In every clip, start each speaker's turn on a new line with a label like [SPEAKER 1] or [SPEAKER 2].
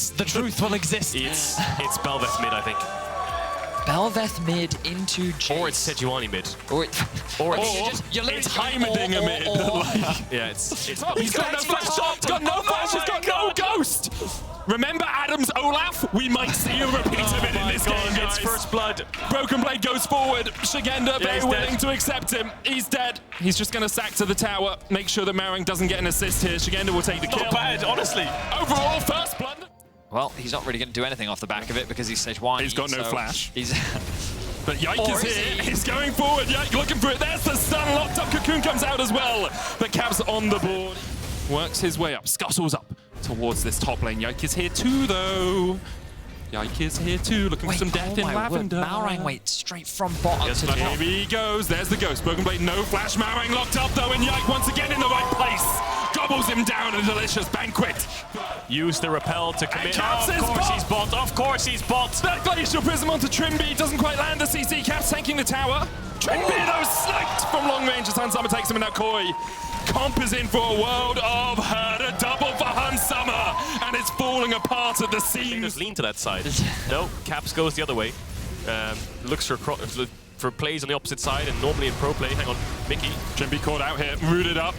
[SPEAKER 1] mistakes, the truth will exist.
[SPEAKER 2] It's Belveth mid, I think.
[SPEAKER 1] Belveth mid into Jace.
[SPEAKER 2] Or it's Sejuani mid.
[SPEAKER 1] Or
[SPEAKER 2] it's Heimerdinger mid. Yeah,
[SPEAKER 3] He's got no flash shot, he's got no flash, he's got no ghost! Remember Adam's Olaf? We might see a repeat of it in this game, guys.
[SPEAKER 2] It's first blood.
[SPEAKER 3] Broken Blade goes forward. Shigenda very willing to accept him. He's dead. He's just going to sack to the tower. Make sure that Marang doesn't get an assist here. Shigenda will take the kill.
[SPEAKER 2] Not bad, honestly.
[SPEAKER 3] Overall, first blood.
[SPEAKER 1] Well, he's not really going to do anything off the back of it because he's Sejuani.
[SPEAKER 3] He's got no flash.
[SPEAKER 1] He's
[SPEAKER 3] But Yike is here. He's going forward. Yike looking for it. There's the stun. Locked up. Cocoon comes out as well. But Cap's on the board. Works his way up. Scuttles up towards this top lane. Yike is here too, though. Yike is here too, looking for some death in Lavender.
[SPEAKER 1] Malrang waits straight from bottom to top.
[SPEAKER 3] Here he goes. There's the ghost. Broken Blade, no flash. Malrang locked up though, and Yike once again in the right place. Gobbles him down in a delicious banquet.
[SPEAKER 2] Use the repel to commit.
[SPEAKER 3] Of course he's
[SPEAKER 2] bot. Of course he's bot.
[SPEAKER 3] That Glacial Prism onto Trimby. Doesn't quite land the CC. Cap's tanking the tower. Trimby though sniped from long range as Hunsummer takes him, and now Koi. Comp is in for a world of hurt. A double for Hunsummer, and it's falling apart at the seams.
[SPEAKER 2] Just lean to that side. No, Caps goes the other way. Looks for plays on the opposite side, and normally in pro play, hang on, Mickey.
[SPEAKER 3] Trimby caught out here, rooted up.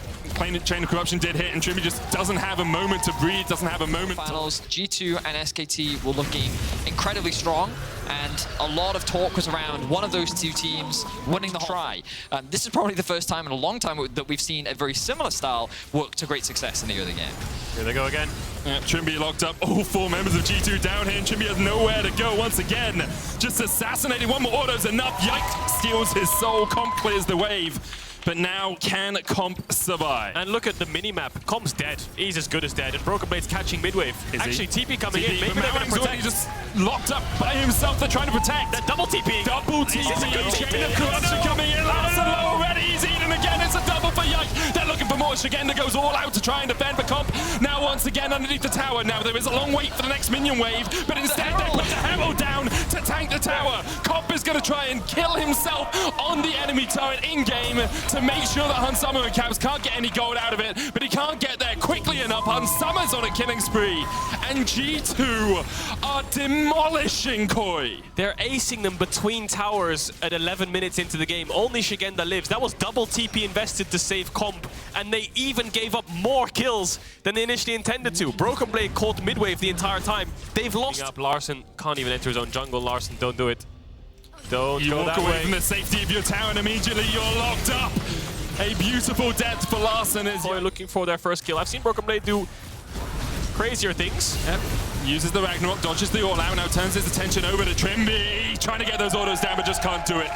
[SPEAKER 3] Chain of Corruption did hit, and Trimby just doesn't have a moment to breathe, doesn't have a moment.
[SPEAKER 1] Finals, G2 and SKT were looking incredibly strong, and a lot of talk was around one of those two teams winning the try. This is probably the first time in a long time that we've seen a very similar style work to great success in the early game.
[SPEAKER 2] Here they go again.
[SPEAKER 3] Trimby locked up, all four members of G2 down here, and Trimby has nowhere to go once again. Just assassinating, one more auto's enough. Yike steals his soul, Comp clears the wave. But now, can Comp survive?
[SPEAKER 2] And look at the mini-map. Comp's dead. He's as good as dead. And Broken Blade's catching mid-wave. Actually, TP coming in. Maybe they're going to protect.
[SPEAKER 3] Just locked up by himself. They're trying to protect.
[SPEAKER 2] They're double TP.
[SPEAKER 3] Double TP. Chain of Corruption coming in. Larson already. He's eaten again. It's a double for Yike. They're looking for more. Shigenda goes all out to try and defend for Comp. Now, once again, underneath the tower. Now, there is a long wait for the next minion wave. But instead, they put the Herald down to tank the tower. Comp is going to try and kill himself on the enemy turret in-game to make sure that Hunsummer and Caps can't get any gold out of it, but he can't get there quickly enough. Hunsummer's on a killing spree, and G2 are demolishing Koi.
[SPEAKER 2] They're acing them between towers at 11 minutes into the game. Only Shigenda lives. That was double TP invested to save Comp, and they even gave up more kills than they initially intended to. Broken Blade caught midwave the entire time. They've lost. Up. Larson can't even enter his own jungle. Larson, don't do it. Don't
[SPEAKER 3] you
[SPEAKER 2] go
[SPEAKER 3] walk
[SPEAKER 2] that
[SPEAKER 3] away
[SPEAKER 2] way.
[SPEAKER 3] from the safety of your tower, and immediately you're locked up. A beautiful death for Larson as
[SPEAKER 2] you're looking for their first kill. I've seen Broken Blade do crazier things.
[SPEAKER 3] Yep. Uses the Ragnarok, dodges the all-out, now turns his attention over to Trimby. Trying to get those autos down, but just can't do it.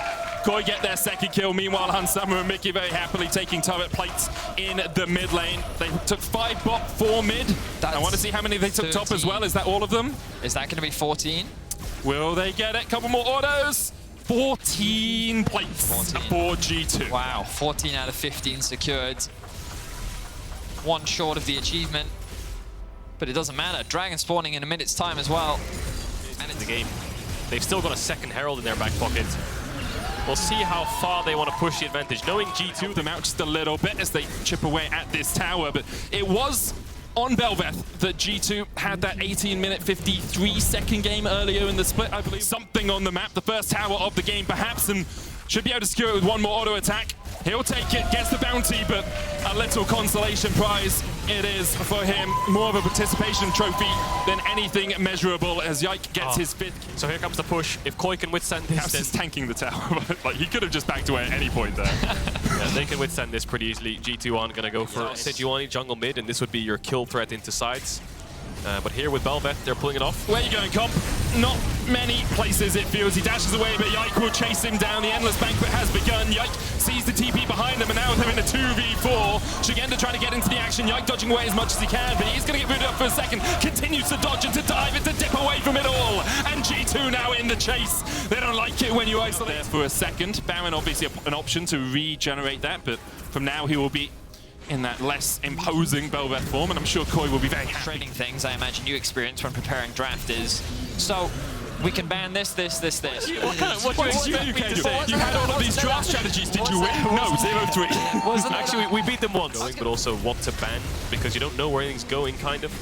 [SPEAKER 3] Koi get their second kill. Meanwhile, Hunsummer and Mickey very happily taking turret plates in the mid lane. They took 5 bot, 4 mid. I want to see how many they took 13. Top as well. Is that all of them?
[SPEAKER 1] Is that going to be 14?
[SPEAKER 3] Will they get it? Couple more autos. 14 plates for G2.
[SPEAKER 1] Wow, 14 out of 15 secured. One short of the achievement, but it doesn't matter. Dragon spawning in a minute's time as well.
[SPEAKER 2] And it's the game. They've still got a second Herald in their back pocket. We'll see how far they want to push the advantage. Knowing G2
[SPEAKER 3] them out just a little bit as they chip away at this tower, but it was on Belveth that G2 had that 18-minute, 53-second game earlier in the split, I believe. Something on the map, the first tower of the game perhaps, and should be able to secure it with one more auto attack. He'll take it, gets the bounty, but a little consolation prize it is for him. More of a participation trophy than anything measurable as Yike gets his 5th.
[SPEAKER 2] So here comes the push. If Koi can withstand this,
[SPEAKER 3] Caps is tanking the tower. Like, he could have just backed away at any point there.
[SPEAKER 2] Yeah, they can withstand this pretty easily. G2 aren't going to go for Sejuani jungle mid, and this would be your kill threat into sides. But here with Belveth, they're pulling it off.
[SPEAKER 3] Where are you going, Comp? Not many places, it feels. He dashes away, but Yike will chase him down. The Endless Banquet has begun. Yike sees the TP behind him, and now they're in a 2v4. Shigenda trying to get into the action. Yike dodging away as much as he can, but he's going to get booted up for a second. Continues to dodge and to dive and to dip away from it all. And G2 now in the chase. They don't like it when you isolate there for a second. Baron obviously an option to regenerate that, but from now he will be in that less imposing Belveth form, and I'm sure Koi will be very happy.
[SPEAKER 1] Trading things I imagine you experience when preparing draft is, so we can ban this.
[SPEAKER 3] What do you expect me to say? You had all of these draft strategies, did you win? No, 0-3.
[SPEAKER 2] Actually, we beat them once. But also what to ban, because you don't know where anything's going, kind of.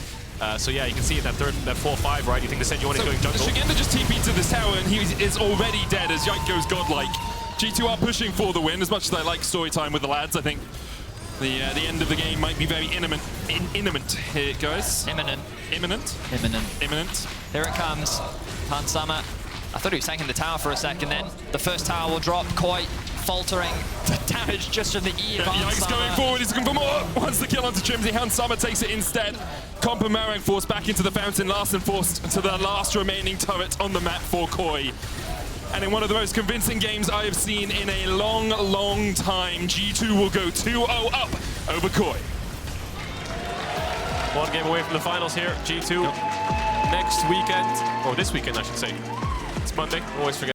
[SPEAKER 2] So yeah, you can see in that 4-5, right? You think the Sejuani is going jungle?
[SPEAKER 3] Shigenda just TP'd to this tower and he is already dead as Yike goes godlike. G2 are pushing for the win. As much as I like story time with the lads, I think the end of the game might be very imminent. Here it goes.
[SPEAKER 1] Imminent.
[SPEAKER 3] Imminent.
[SPEAKER 1] Imminent.
[SPEAKER 3] Imminent.
[SPEAKER 1] Here it comes. Hansama. I thought he was tanking the tower for a second then. The first tower will drop. Koi faltering. The damage just from the E of
[SPEAKER 3] Yike's
[SPEAKER 1] Hansama.
[SPEAKER 3] going forward. He's looking for more. Once the kill onto Trimsy, Hansama takes it instead. Comp and Marang forced back into the fountain. Larson forced to the last remaining turret on the map for Koi. And in one of the most convincing games I have seen in a long, long time, G2 will go 2-0 up over Koi.
[SPEAKER 2] One game away from the finals here, G2. Next weekend, or this weekend I should say. It's Monday, always forget.